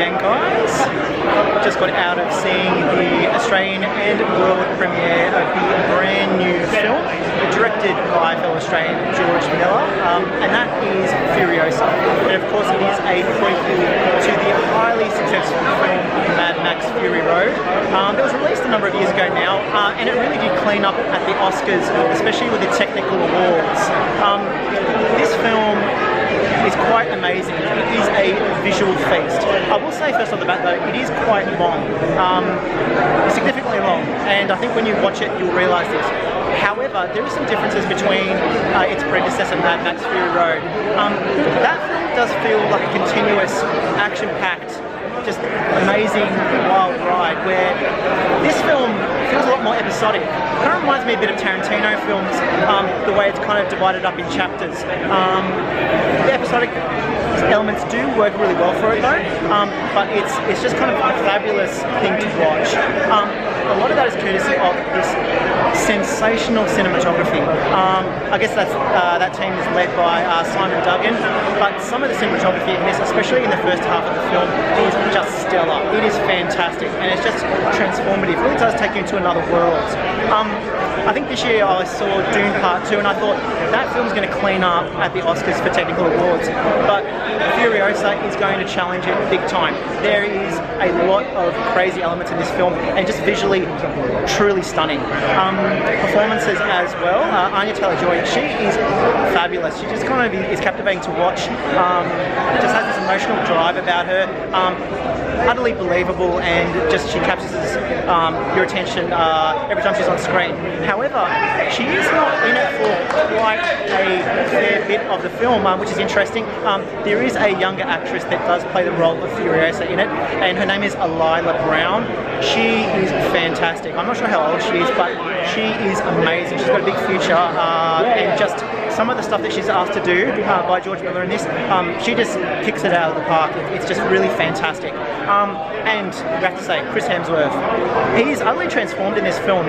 again, guys. Just got out of seeing the Australian and world premiere of the brand new film, directed by fellow Australian George Miller, and that is Furiosa. And of course it is a prequel to the highly successful film Mad Max Fury Road. It was released a number of years ago now, and it really did clean up at the Oscars, especially with the technical awards. This film is quite amazing. It is a visual feast. I will say first off the bat though, it is quite long, significantly long, and I think when you watch it you'll realise this. However, there are some differences between its predecessor Mad Max Fury Road. That film does feel like a continuous, action-packed, just amazing wild ride, where this film feels a lot more episodic. It kind of reminds me a bit of Tarantino films, the way it's kind of divided up in chapters. The episodic elements do work really well for it though, but it's just kind of a fabulous thing to watch. A lot of that is courtesy of this sensational cinematography. I guess that team is led by Simon Duggan, but some of the cinematography in this, especially in the first half of the film, is just stellar. It is fantastic and it's just transformative. It really does take you into another world. I think this year I saw Dune Part 2 and I thought that film's going to clean up at the Oscars for technical awards, but Furiosa is going to challenge it big time. There is a lot of crazy elements in this film and just visually truly stunning. Performances as well. Anya Taylor-Joy, she is fabulous. She just kind of is captivating to watch. Just has this emotional drive about her. Utterly believable, and just she captures your attention every time she's on screen. However, she is not in it for quite a fair bit of the film, which is interesting. There is a younger actress that does play the role of Furiosa in it, and her name is Alila Brown. She is fantastic. I'm not sure how old she is, but she is amazing. She's got a big future, and just some of the stuff that she's asked to do by George Miller in this, she just kicks it out of the park. It's just really fantastic. And we have to say, Chris Hemsworth, he's utterly transformed in this film.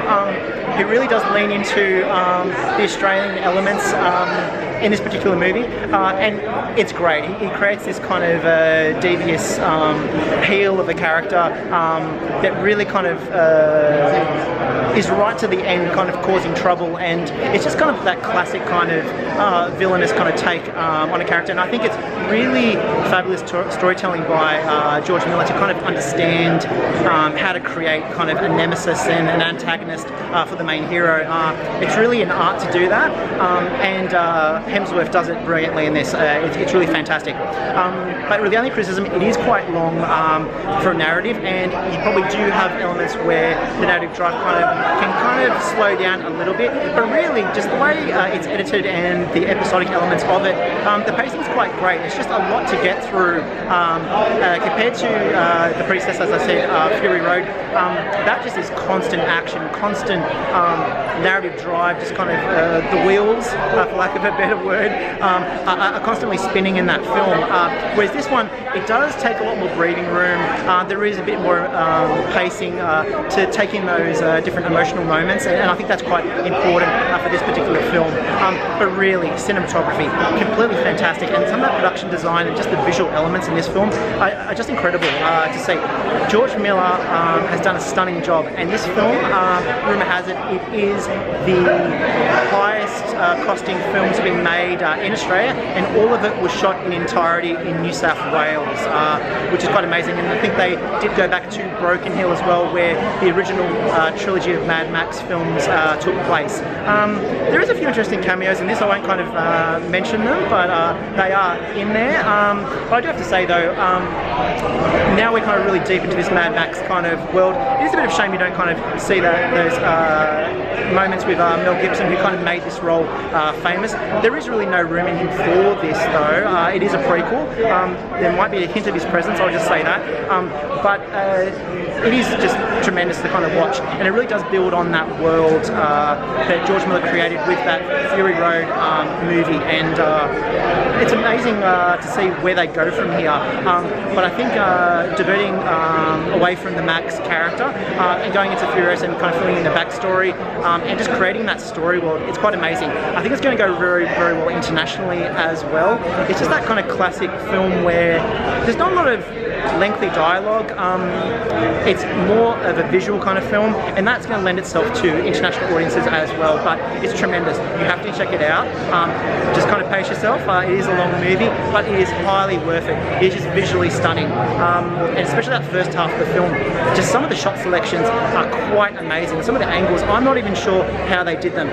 He really does lean into the Australian elements in this particular movie, and it's great. He creates this kind of devious heel of a character that really kind of is right to the end, kind of causing trouble, and it's just kind of that classic kind of villainous kind of take on a character. And I think it's really fabulous storytelling by George Miller to kind of understand how to create kind of a nemesis and an antagonist for the main hero. It's really an art to do that, and Hemsworth does it brilliantly in this. It's really fantastic. But really, the only criticism, it is quite long for a narrative, and you probably do have elements where the narrative drive can kind of slow down a little bit. But really, just the way it's edited and the episodic elements of it, the pacing's quite great. It's just a lot to get through compared to the predecessor, as I said, Fury Road. That just is constant action, constant narrative drive, just kind of the wheels, for lack of a better word, are constantly spinning in that film. Whereas this one, it does take a lot more breathing room. There is a bit more pacing to take in those different emotional moments, and I think that's quite important for this particular film. But really, cinematography, completely fantastic, and some of that production design and just the visual elements in this film are just incredible to see. George Miller has done a stunning job, and this film, rumour has it, it is the highest costing film to be made in Australia, and all of it was shot in entirety in New South Wales, which is quite amazing. And I think they did go back to Broken Hill as well, where the original trilogy of Mad Max films took place. There is a few interesting cameos in this. I won't kind of mention them, but they are in there. But I do have to say though, now we're kind of really deep into this Mad Max kind of world. It is a bit of a shame you don't kind of see those moments with Mel Gibson, who kind of made this role famous. There is really no room in him for this though. It is a prequel. There might be a hint of his presence, I'll just say that. But it is just tremendous to kind of watch, and it really does build on that world that George Miller created with that Fury Road movie, and it's amazing to see where they go from here. But I think diverting away from the Max character and going into Furious and kind of filling in the backstory and just creating that story world, it's quite amazing. I think it's going to go very, very well internationally as well. It's just that kind of classic film where there's not a lot of lengthy dialogue. It's more of a visual kind of film, and that's going to lend itself to international audiences as well. But it's tremendous. You have to check it out. Just kind of pace yourself. It is a long movie, but it is highly worth it. It's just visually stunning, and especially that first half of the film. Just some of the shot selections are quite amazing. Some of the angles, I'm not even sure how they did them.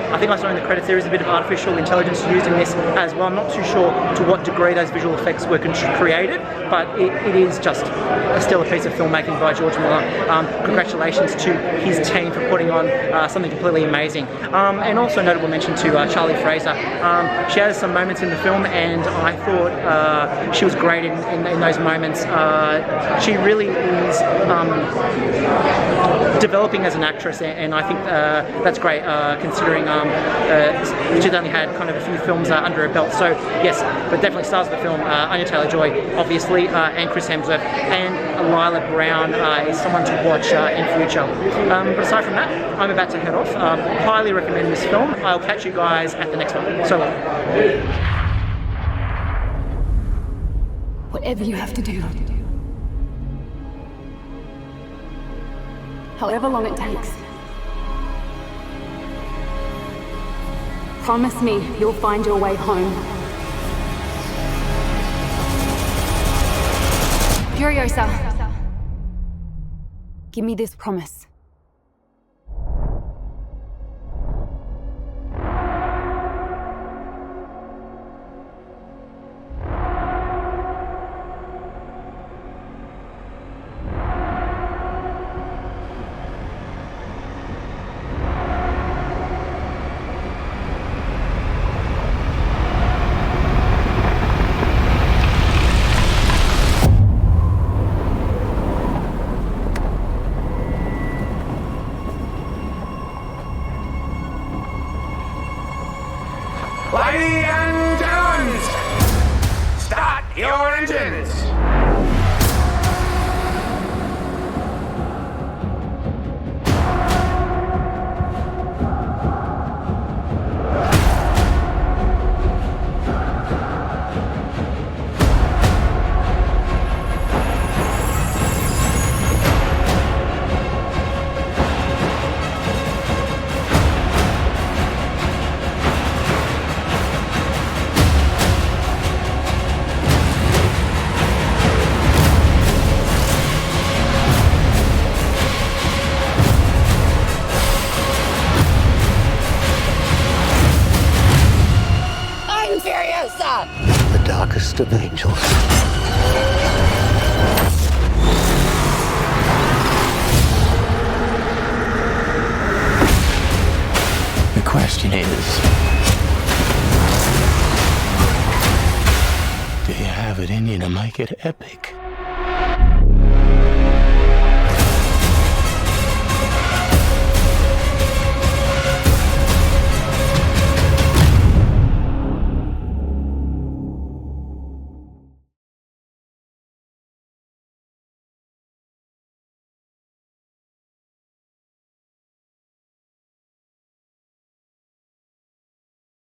I think I saw in the credits there is a bit of artificial intelligence used in this as well. I'm not too sure to what degree those visual effects were created, but it is just a stellar piece of filmmaking by George Miller. Congratulations to his team for putting on something completely amazing. And also notable mention to Charlie Fraser. She has some moments in the film, and I thought she was great in those moments. She really is developing as an actress, and I think that's great considering she's only had kind of a few films under her belt. So yes, but definitely stars of the film, Anya Taylor-Joy, obviously, and Chris Hemsworth, and Lila Brown is someone to watch in future. But aside from that, I'm about to head off. Highly recommend this film. I'll catch you guys at the next one. So long. Whatever you have to do. However long it takes. Promise me you'll find your way home. Furiosa. Give me this promise. Ladies and gentlemen, start your engines. The darkest of angels. The question is, do you have it in you to make it epic?